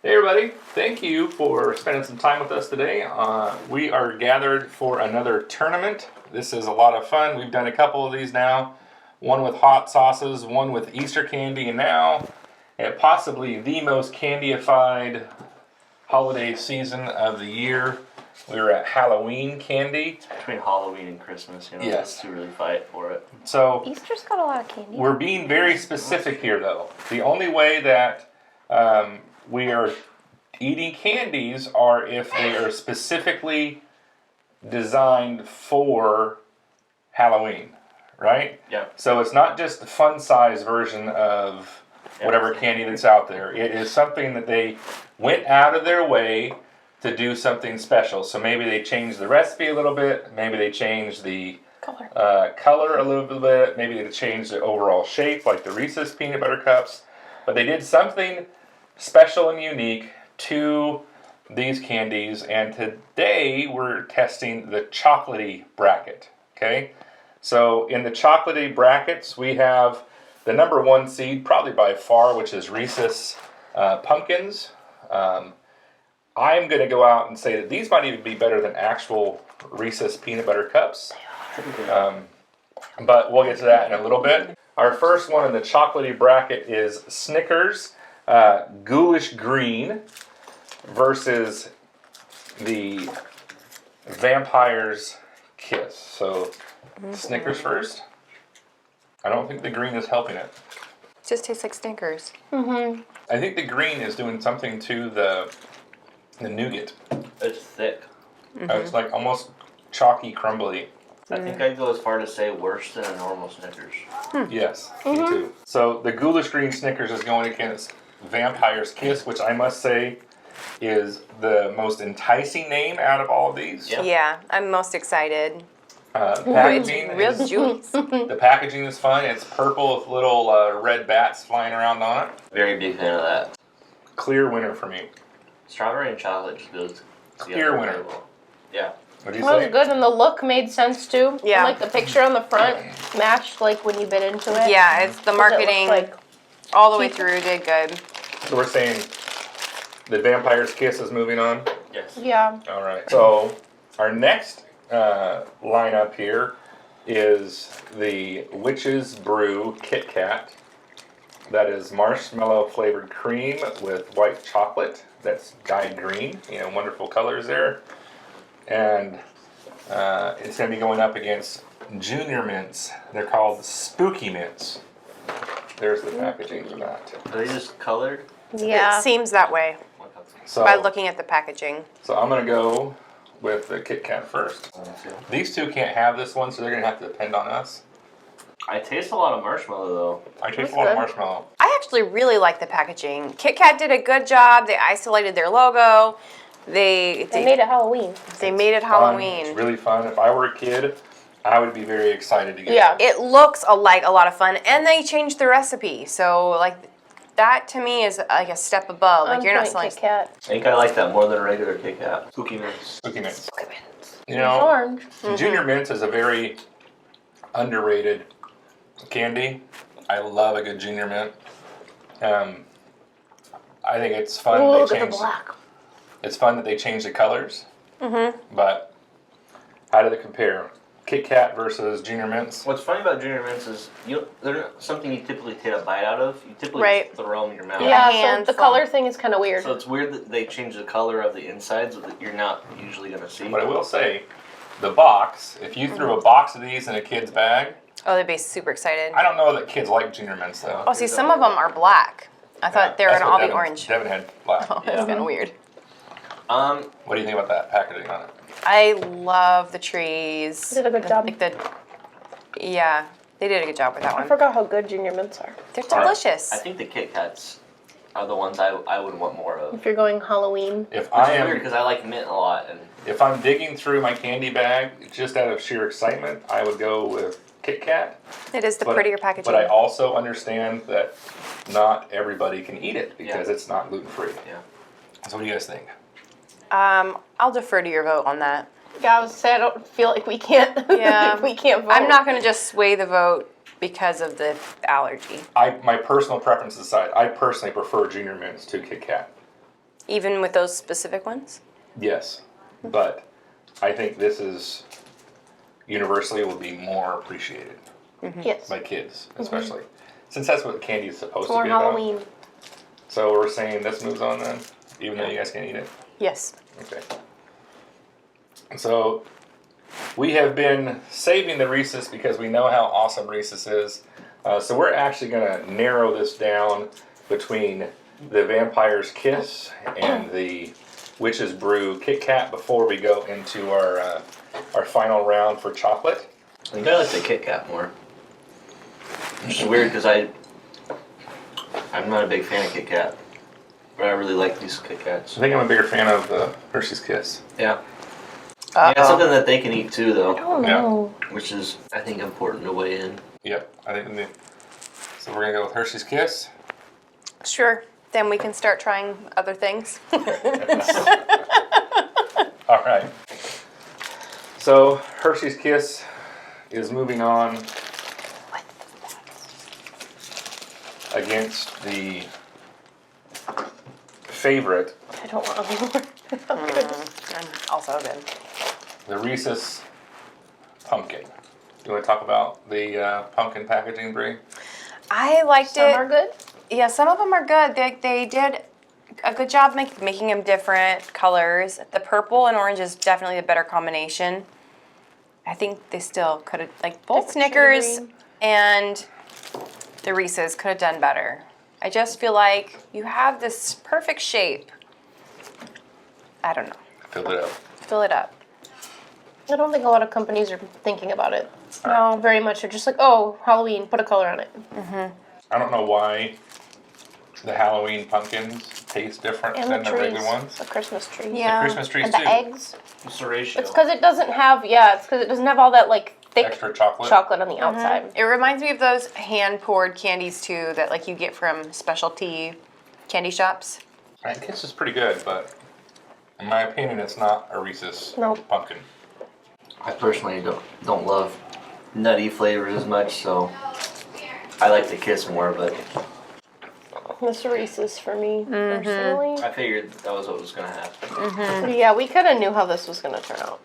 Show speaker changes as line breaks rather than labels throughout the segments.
Hey everybody, thank you for spending some time with us today. We are gathered for another tournament. This is a lot of fun. We've done a couple of these now. One with hot sauces, one with Easter candy, and now at possibly the most candyified holiday season of the year. We're at Halloween candy.
Between Halloween and Christmas,
Yes.
to really fight for it.
So
Easter's got a lot of candy.
we're being very specific here though. The only way that we are eating candies are if they are specifically designed for Halloween, right?
Yeah.
So it's not just the fun size version of whatever candy that's out there. It is something that they went out of their way to do something special. So maybe they changed the recipe a little bit. Maybe they changed the color a little bit. Maybe they changed the overall shape, like the Reese's peanut butter cups. But they did something special and unique to these candies. And today we're testing the chocolatey bracket. Okay, so in the chocolatey brackets we have the number one seed, probably by far, which is Reese's Pumpkins. I'm going to go out and say that these might even be better than actual Reese's peanut butter cups. But we'll get to that in a little bit. Our first one in the chocolatey bracket is Snickers Ghoulish Green versus the Vampire's Kiss. So Snickers first. I don't think the green is helping it.
Just tastes like Snickers.
I think the green is doing something to the nougat.
It's thick.
It's like almost chalky, crumbly.
I think I'd go as far to say worse than a normal Snickers.
Yes, me too. So the Ghoulish Green Snickers is going against Vampire's Kiss, which I must say is the most enticing name out of all of these.
Yeah.
Yeah, I'm most excited.
Packaging
Real
is,
juice.
the packaging is fun. It's purple with little red bats flying around on it.
Very big fan of that.
Clear winner for me.
Strawberry and chocolate just goes
Clear winner.
very well. Yeah.
What do you
That was
say?
good, and the look made sense too.
Yeah.
And, like the picture on the front matched like when you bit into it.
Yeah, it's the
'Cause it
marketing
looked like
all the way through did good.
So we're saying the Vampire's Kiss is moving on.
Yes.
yeah.
All right. So our next lineup here is the Witch's Brew Kit Kat. That is marshmallow flavored cream with white chocolate. That's dyed green. You know, wonderful colors there. And it's going to be going up against Junior Mints. They're called Spooky Mints. There's the packaging for that.
Are they just colored?
Yeah.
It seems that way
So,
by looking at the packaging.
so I'm going to go with the Kit Kat first. These two can't have this one, so they're going to have to depend on us.
I taste a lot of marshmallow though.
I taste
That's
a lot of
good.
marshmallow.
I actually really like the packaging. Kit Kat did a good job. They isolated their logo. They
They made it Halloween.
made it
Fun.
Halloween.
It's really fun. If I were a kid, I would be very excited to get
Yeah.
it.
It looks like a lot of fun, and they changed the recipe. So like that to me is like a step above. Like you're not selling.
Kit Kat.
I think I like that more than a regular Kit Kat. Spooky Mints.
Spooky Mints. You
It's
know,
orange.
Junior Mints is a very underrated candy. I love a good Junior Mint. I think it's fun.
Ooh,
They
look at the
changed-
black.
It's fun that they changed the colors. But how do they compare? Kit Kat versus Junior Mints.
What's funny about Junior Mints is they're not something you typically take a bite out of. You typically
Right.
just throw them in your mouth.
Yeah, so
handful.
the color thing is kind of weird.
So it's weird that they change the color of the insides that you're not usually going to see.
But I will say, the box, if you threw a box of these in a kid's bag,
Oh, they'd be super excited.
I don't know that kids like Junior Mints though.
Oh, see, some of them are black. I thought they were
That's
gonna
what
all be
Devin-
orange.
Devin had black.
Oh, that's kind of weird.
What do you think about that packaging on it?
I love the trees.
They did a good job.
Like yeah, they did a good job with that
I
one.
forgot how good Junior Mints are.
They're
All right.
delicious.
I think the Kit Kats are the ones I would want more of.
If you're going Halloween.
If
Which
I
is weird
am,
because I like mint a lot, and
if I'm digging through my candy bag just out of sheer excitement, I would go with Kit Kat.
It is the
But-
prettier packaging.
But I also understand that not everybody can eat it because
Yeah.
it's not gluten free.
yeah.
So what do you guys think?
I'll defer to your vote on that.
Yeah, I was saying I don't feel like we can't.
Yeah.
we can't vote.
I'm not gonna just sway the vote because of the allergy.
My personal preference aside, I personally prefer Junior Mints to Kit Kat.
Even with those specific ones?
Yes, but I think this is universally will be more appreciated
Yes.
by kids, especially since that's what candy is supposed
More
to be about.
Halloween.
So we're saying this moves on then, even though you guys can't eat it.
Yes.
Okay. So we have been saving the Reese's because we know how awesome Reese's is. So we're actually going to narrow this down between the Vampire's Kiss and the Witch's Brew Kit Kat before we go into our final round for chocolate.
I think I like the Kit Kat more. Which is weird because I'm not a big fan of Kit Kat, but I really like these Kit Kats.
I think I'm a bigger fan of the Hershey's Kiss.
Yeah. Yeah, it's something that they can eat too, though,
Oh
Yeah.
no.
which is I think important to weigh in.
Yep, I think. So we're gonna go with Hershey's Kiss.
Sure. Then we can start trying other things.
All right. So Hershey's Kiss is moving on against the favorite,
I don't want any more.
And also good.
the Reese's Pumpkin. You want to talk about the pumpkin packaging, Brie?
I liked
Some
it.
are good.
Yeah, some of them are good. They did a good job making them different colors. The purple and orange is definitely the better combination. I think they still could have, like, both
Like
Snickers
cherry green.
and the Reese's could have done better. I just feel like you have this perfect shape. I don't know.
Fill it up.
Fill it up.
I don't think a lot of companies are thinking about it.
No.
Very much. They're just like, oh, Halloween, put a color on it.
I don't know why the Halloween pumpkins taste different
And
than
the
the
trees.
regular ones.
The Christmas tree.
Yeah.
Christmas trees
And the
too.
eggs.
What's the ratio?
It's because it doesn't have, it's because it doesn't have all that, like, thick
Extra chocolate.
chocolate on the outside.
It reminds me of those hand poured candies too that like you get from specialty candy shops.
I guess it's pretty good, but in my opinion, it's not a Reese's
Nope.
pumpkin.
I personally don't love nutty flavors as much, so I like the Kiss more, but
This Reese's for me, personally.
I figured that was what was gonna happen.
But yeah, we kind of knew how this was going to turn out.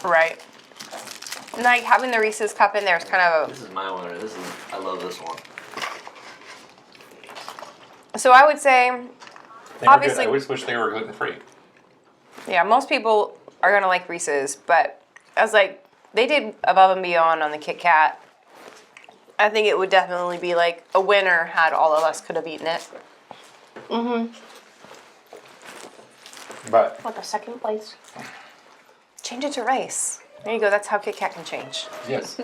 Right. And like having the Reese's cup in there is kind of
This is my winner. I love this one.
so I would say,
They were good.
Obviously-
I always wish they were gluten free.
yeah, most people are gonna like Reese's, but I was like, they did above and beyond on the Kit Kat. I think it would definitely be like a winner had all of us could have eaten it.
But
Like a second place.
Change it to rice. There you go. That's how Kit Kat can change.
yes.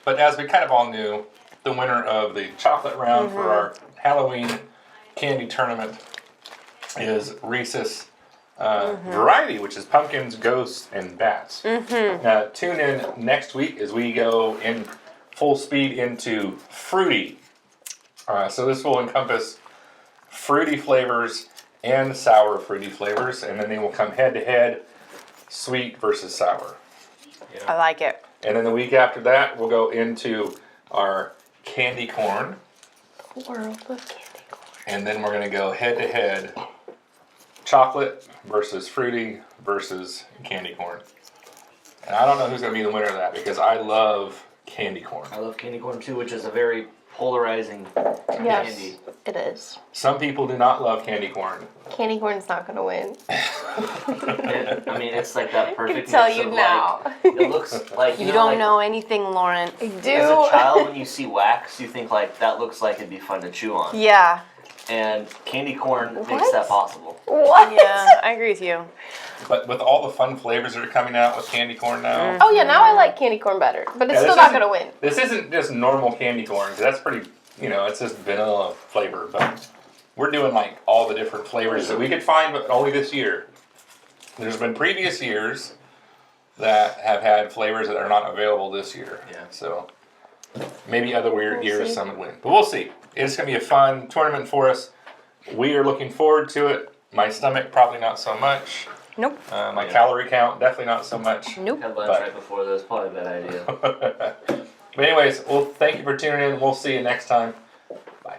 But as we kind of all knew, the winner of the chocolate round for our Halloween candy tournament is Reese's variety, which is pumpkins, ghosts, and bats. Now, tune in next week as we go in full speed into fruity. So this will encompass fruity flavors and sour fruity flavors, and then they will come head to head, sweet versus sour.
I like it.
And then the week after that, we'll go into our candy corn,
World of candy corn.
and then we're gonna go head to head, chocolate versus fruity versus candy corn. And I don't know who's gonna be the winner of that because I love candy corn.
I love candy corn too, which is a very polarizing
Yes,
candy.
it is.
Some people do not love candy corn.
Candy corn's not going to win.
I mean, it's like that perfect
tell
mix
you
of
now.
like, it looks like
You
know,
don't
like,
know anything, Lauren. I do.
As a child, when you see wax, you think like that looks like it'd be fun to chew on,
Yeah.
and candy corn makes
What?
that possible.
What?
Yeah, I agree with you.
But with all the fun flavors that are coming out with candy corn now,
Oh yeah, now I like candy corn better, but it's
Yeah,
still
this
not
isn't-
going to win.
this isn't just normal candy corn. 'Cause that's pretty, it's just vanilla flavor. But we're doing like all the different flavors that we could find, but only this year. There's been previous years that have had flavors that are not available this year.
Yeah.
So maybe other weird
We'll
years
see.
some would win, but we'll see. It's gonna be a fun tournament for us. We are looking forward to it. My stomach probably not so much.
Nope.
My
Yeah.
calorie count definitely not so much.
Nope.
Had lunch
But-
right before this, probably a bad idea.
But anyways, well, thank you for tuning in. We'll see you next time. Bye.